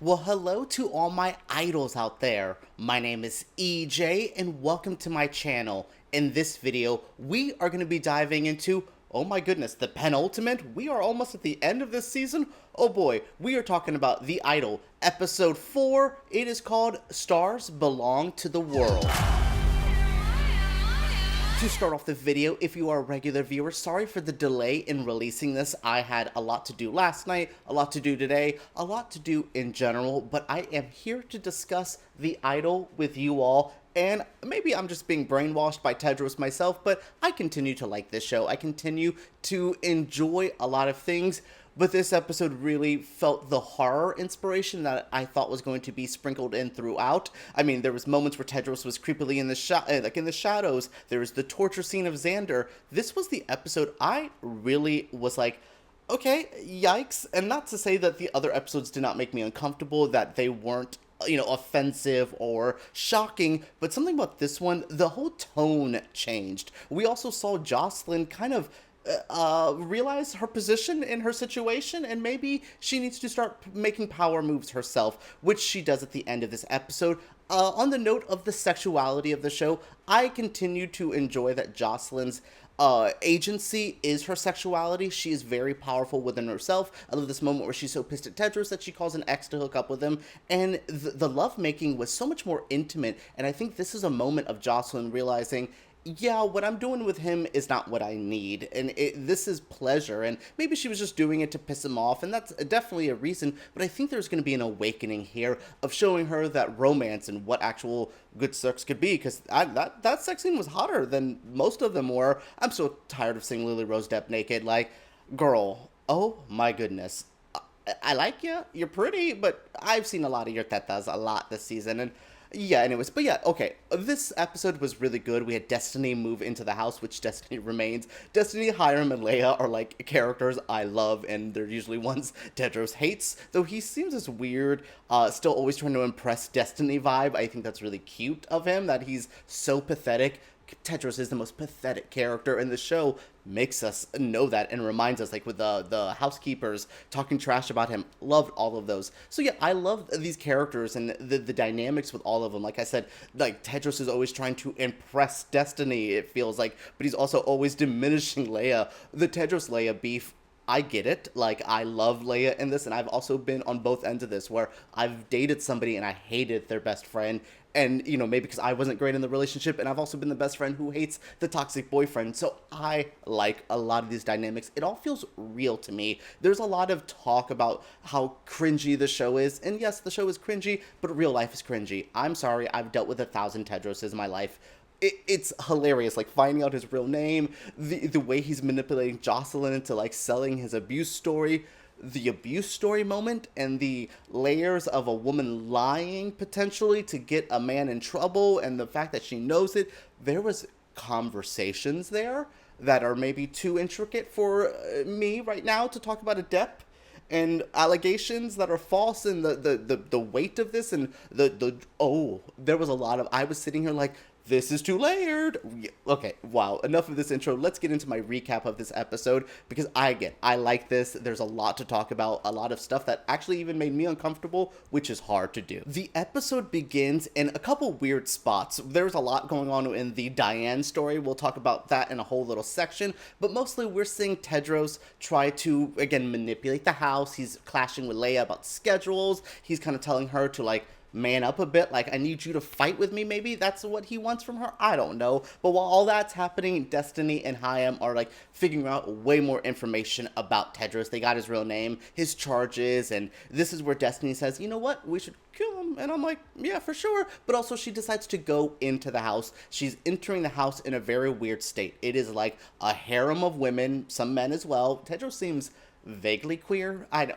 Well, hello to all my idols out there. My name is EJ and welcome to my channel. In this video, we are going to be diving into, oh my goodness, the penultimate. We are almost at the end of this season. Oh boy, we are talking about The Idol, episode 4. It is called Stars Belong to the World. To start off the video, if you are a regular viewer, sorry for the delay in releasing this. I had a lot to do last night, a lot to do today, a lot to do in general, but I am here to discuss The Idol with you all. And maybe I'm just being brainwashed by Tedros myself, but I continue to like this show. I continue to enjoy a lot of things. But this episode really felt the horror inspiration that I thought was going to be sprinkled in throughout. I mean, there was moments where Tedros was creepily in the shadows. There was the torture scene of Xander. This was the episode I really was like, okay, yikes. And not to say that the other episodes did not make me uncomfortable, that they weren't offensive or shocking, but something about this one, the whole tone changed. We also saw Jocelyn kind of realize her position in her situation, and maybe she needs to start making power moves herself, which she does at the end of this episode. On the note of the sexuality of the show, I continue to enjoy that Jocelyn's agency is her sexuality. She is very powerful within herself. I love this moment where she's so pissed at Tedros that she calls an ex to hook up with him, and the lovemaking was so much more intimate, and I think this is a moment of Jocelyn realizing, yeah, what I'm doing with him is not what I need, and this is pleasure, and maybe she was just doing it to piss him off, and that's definitely a reason, but I think there's going to be an awakening here of showing her that romance and what actual good sex could be, because that sex scene was hotter than most of them were. I'm so tired of seeing Lily-Rose Depp naked. Like, girl, oh my goodness. I like you, you're pretty, but I've seen a lot of your tetas a lot this season, and yeah, anyways, but yeah, okay, this episode was really good. We had Destiny move into the house, which Destiny remains. Destiny, Hiram, and Leia are, like, characters I love, and they're usually ones Tedros hates, though he seems this weird, still always trying to impress Destiny vibe. I think that's really cute of him, that he's so pathetic. Tedros is the most pathetic character in the show, makes us know that and reminds us, like with the housekeepers talking trash about him. Loved all of those. So yeah, I love these characters and the dynamics with all of them. Like I said, like Tedros is always trying to impress Destiny, it feels like, but he's also always diminishing Leia. The Tedros Leia beef, I get it. Like, I love Leia in this, and I've also been on both ends of this, where I've dated somebody and I hated their best friend, and, maybe because I wasn't great in the relationship, and I've also been the best friend who hates the toxic boyfriend, so I like a lot of these dynamics. It all feels real to me. There's a lot of talk about how cringy the show is, and yes, the show is cringy, but real life is cringy. I'm sorry, I've dealt with 1,000 Tedroses in my life. It's hilarious, like, finding out his real name, the way he's manipulating Jocelyn into, like, selling his abuse story, the abuse story moment, and the layers of a woman lying, potentially, to get a man in trouble, and the fact that she knows it. There was conversations there that are maybe too intricate for me right now to talk about a depth, and allegations that are false, and the weight of this, and there was a lot of, I was sitting here like, this is too layered. Okay, wow, enough of this intro. Let's get into my recap of this episode, because I like this. There's a lot to talk about, a lot of stuff that actually even made me uncomfortable, which is hard to do. The episode begins in a couple weird spots. There's a lot going on in the Diane story. We'll talk about that in a whole little section, but mostly we're seeing Tedros try to, again, manipulate the house. He's clashing with Leia about schedules. He's kind of telling her to, like, man up a bit, like, I need you to fight with me, maybe that's what he wants from her, I don't know. But while all that's happening, Destiny and Chaim are, like, figuring out way more information about Tedros. They got his real name, his charges, and this is where Destiny says, you know what, we should kill him. And I'm like, yeah, for sure. But also she decides to go into the house. She's entering the house in a very weird state. It is like a harem of women, some men as well. Tedros seems vaguely queer. I know,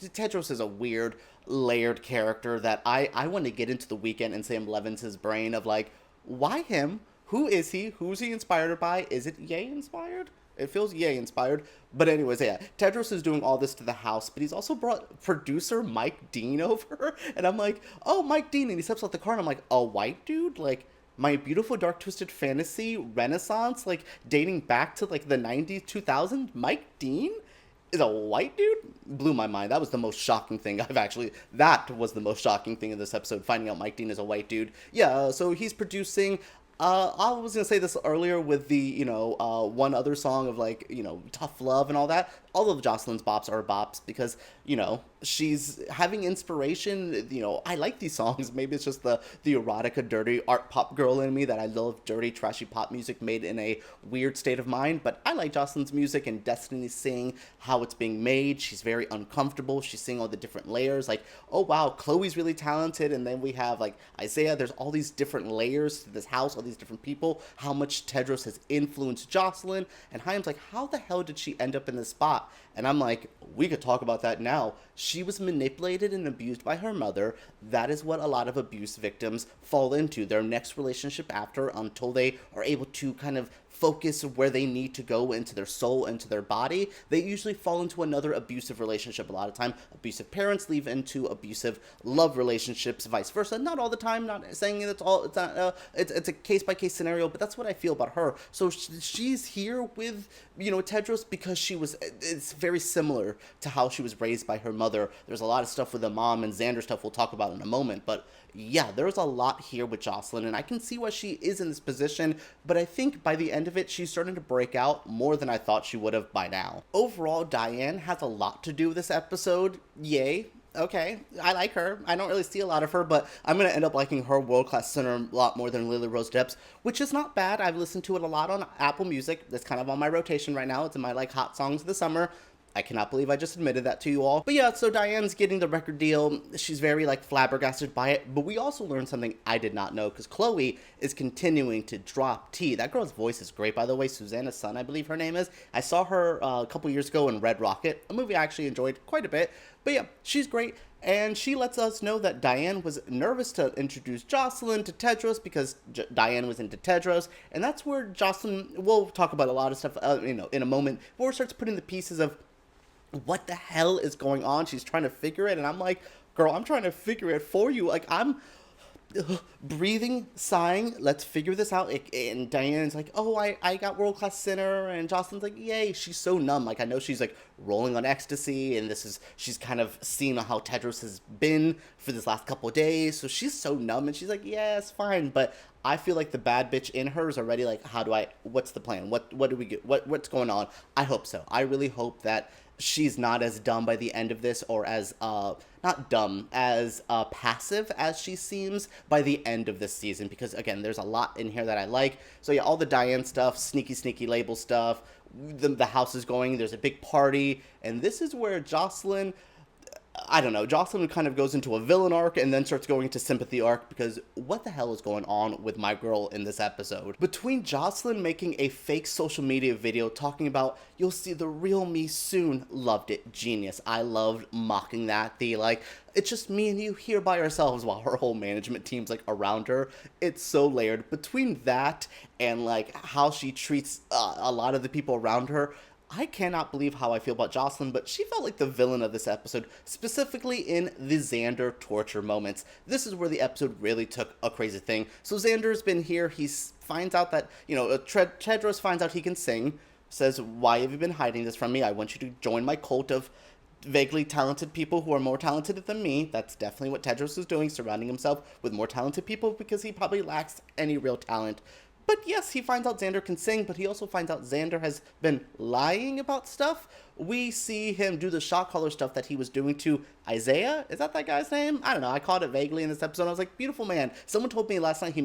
Tedros is a weird, layered character that I want to get into the Weeknd and Sam Levinson's brain of, like, why him? Who is he? Who's he inspired by? Is it Ye inspired? It feels Ye inspired. But anyways, yeah, Tedros is doing all this to the house, but he's also brought producer Mike Dean over, and I'm like, oh, Mike Dean, and he steps out the car, and I'm like, a white dude? Like, My Beautiful Dark Twisted Fantasy Renaissance, like, dating back to, like, the 90s, 2000s? Mike Dean? is a white dude? Blew my mind. That was the most shocking thing that was the most shocking thing in this episode, finding out Mike Dean is a white dude. Yeah, so he's producing. I was gonna say this earlier with the, one other song of like, Tough Love and all that. All of Jocelyn's bops are bops because, she's having inspiration. I like these songs. Maybe it's just the erotica, dirty art pop girl in me that I love dirty, trashy pop music made in a weird state of mind. But I like Jocelyn's music, and Destiny's seeing how it's being made. She's very uncomfortable. She's seeing all the different layers. Like, oh wow, Chloe's really talented, and then we have like Isaiah. There's all these different layers to this house, all these different people. How much Tedros has influenced Jocelyn, and Chaim's like, how the hell did she end up in this spot? And I'm like, we could talk about that now. She was manipulated and abused by her mother. That is what a lot of abuse victims fall into. Their next relationship after, until they are able to kind of focus where they need to go into their soul, into their body, they usually fall into another abusive relationship. A lot of time, abusive parents lead into abusive love relationships, vice versa. Not all the time, not saying it's all, it's not, it's a case-by-case scenario, but that's what I feel about her. So she's here with, Tedros because it's very similar to how she was raised by her mother. There's a lot of stuff with the mom and Xander stuff we'll talk about in a moment, but yeah, there's a lot here with Jocelyn, and I can see why she is in this position, but I think by the end of it, she's starting to break out more than I thought she would have by now. Overall, Diane has a lot to do with this episode. Yay. Okay, I like her. I don't really see a lot of her, but I'm going to end up liking her world-class singer a lot more than Lily-Rose Depp's, which is not bad. I've listened to it a lot on Apple Music. That's kind of on my rotation right now. It's in my, hot songs of the summer. I cannot believe I just admitted that to you all. But yeah, so Diane's getting the record deal. She's very, flabbergasted by it. But we also learned something I did not know, because Chloe is continuing to drop T. That girl's voice is great, by the way. Susanna Sun, I believe her name is. I saw her a couple years ago in Red Rocket, a movie I actually enjoyed quite a bit. But yeah, she's great. And she lets us know that Diane was nervous to introduce Jocelyn to Tedros because Diane was into Tedros. And that's where Jocelyn, we'll talk about a lot of stuff, in a moment, where it starts putting the pieces of what the hell is going on. She's trying to figure it, and I'm like, girl, I'm trying to figure it for you. I'm breathing, sighing, let's figure this out. And Diane's like, oh, I got world-class sinner, and Jocelyn's like, yay. She's so numb. I know she's rolling on ecstasy, and she's kind of seeing how Tedros has been for this last couple of days, so she's so numb, and she's like, yeah, it's fine. But I feel like the bad bitch in her is already what's the plan? What do we get? What's going on? I hope so. I really hope that she's not as dumb by the end of this, or as not dumb, as passive as she seems by the end of this season, because again, there's a lot in here that I like. So yeah, all the Diane stuff, sneaky label stuff, the house is going, there's a big party, and this is where Jocelyn kind of goes into a villain arc and then starts going into sympathy arc, because what the hell is going on with my girl in this episode? Between Jocelyn making a fake social media video talking about, you'll see the real me soon, loved it, genius. I loved mocking that. It's just me and you here by ourselves while her whole management team's around her. It's so layered. Between that and how she treats a lot of the people around her, I cannot believe how I feel about Jocelyn, but she felt like the villain of this episode, specifically in the Xander torture moments. This is where the episode really took a crazy thing. So Xander's been here, he finds out that, Tedros finds out he can sing, says, why have you been hiding this from me? I want you to join my cult of vaguely talented people who are more talented than me. That's definitely what Tedros is doing, surrounding himself with more talented people, because he probably lacks any real talent. But yes, he finds out Xander can sing, but he also finds out Xander has been lying about stuff. We see him do the shot caller stuff that he was doing to Isaiah. Is that guy's name? I don't know. I caught it vaguely in this episode. I was like, beautiful man. Someone told me last time he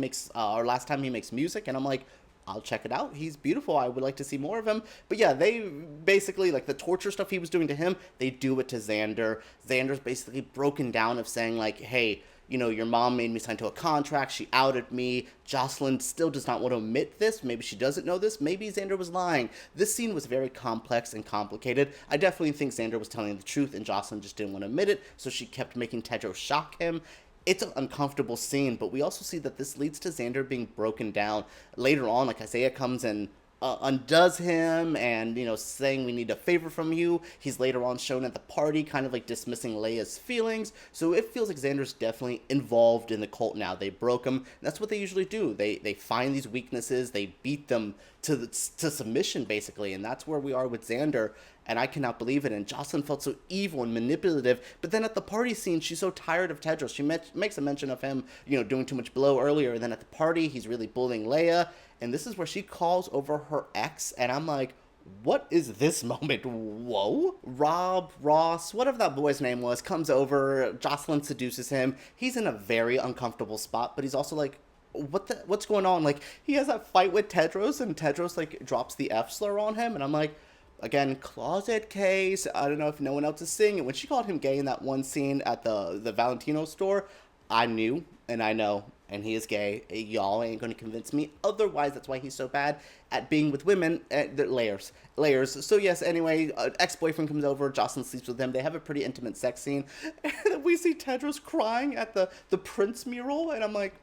makes music, and I'm like, I'll check it out. He's beautiful. I would like to see more of him. But yeah, they basically, the torture stuff he was doing to him, they do it to Xander. Xander's basically broken down of saying, hey, your mom made me sign to a contract. She outed me. Jocelyn still does not want to admit this. Maybe she doesn't know this. Maybe Xander was lying. This scene was very complex and complicated. I definitely think Xander was telling the truth, and Jocelyn just didn't want to admit it, so she kept making Tedros shock him. It's an uncomfortable scene, but we also see that this leads to Xander being broken down. Later on, Isaiah comes and undoes him and, saying we need a favor from you. He's later on shown at the party kind of dismissing Leia's feelings. So it feels like Xander's definitely involved in the cult now. They broke him. That's what they usually do. They find these weaknesses. They beat them to submission, basically. And that's where we are with Xander. and I cannot believe it. And Jocelyn felt so evil and manipulative. But then at the party scene, she's so tired of Tedros. She makes a mention of him, doing too much blow earlier. And then at the party, he's really bullying Leia. And this is where she calls over her ex. And I'm like, what is this moment? Whoa. Rob, Ross, whatever that boy's name was, comes over. Jocelyn seduces him. He's in a very uncomfortable spot, but he's also like, what's going on? Like, he has that fight with Tedros, and Tedros, like, drops the F slur on him. And I'm like, again, closet case. I don't know if no one else is seeing it. When she called him gay in that one scene at the Valentino store, I knew, and I know, and he is gay. Y'all ain't gonna convince me otherwise. That's why he's so bad at being with women. Layers. So yes, anyway, ex-boyfriend comes over, Jocelyn sleeps with him. They have a pretty intimate sex scene. And we see Tedros crying at the Prince mural, and I'm like,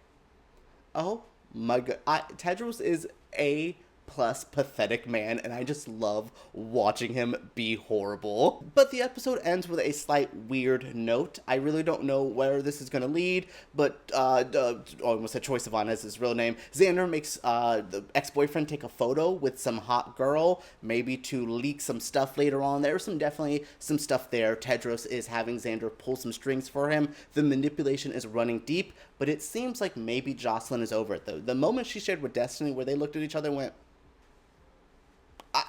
oh my god. Tedros is a plus pathetic man, and I just love watching him be horrible. But the episode ends with a slight weird note. I really don't know where this is going to lead, but I almost said Troye Sivan as his real name. Xander makes the ex-boyfriend take a photo with some hot girl, maybe to leak some stuff later on. There's definitely some stuff there. Tedros is having Xander pull some strings for him. The manipulation is running deep, but it seems like maybe Jocelyn is over it, though. The moment she shared with Destiny, where they looked at each other and went,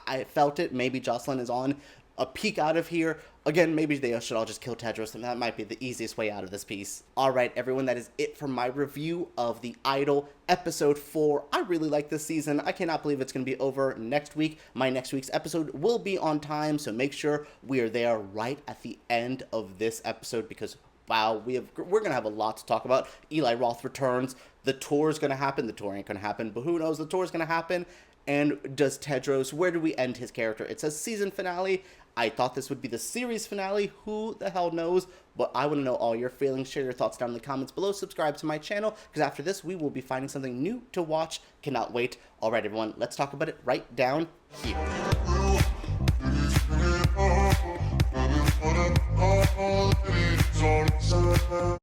I felt it. Maybe Jocelyn is on a peek out of here. Again, maybe they should all just kill Tedros, and that might be the easiest way out of this piece. Alright, everyone, that is it for my review of The Idol Episode 4. I really like this season. I cannot believe it's going to be over next week. My next week's episode will be on time, so make sure we are there right at the end of this episode, because wow, we're going to have a lot to talk about. Eli Roth returns. The tour is going to happen. The tour ain't going to happen, but who knows? The tour is going to happen. And does Tedros, where do we end his character? It says season finale. I thought this would be the series finale. Who the hell knows? But I want to know all your feelings. Share your thoughts down in the comments below. Subscribe to my channel, because after this, we will be finding something new to watch. Cannot wait. All right, everyone, let's talk about it right down here.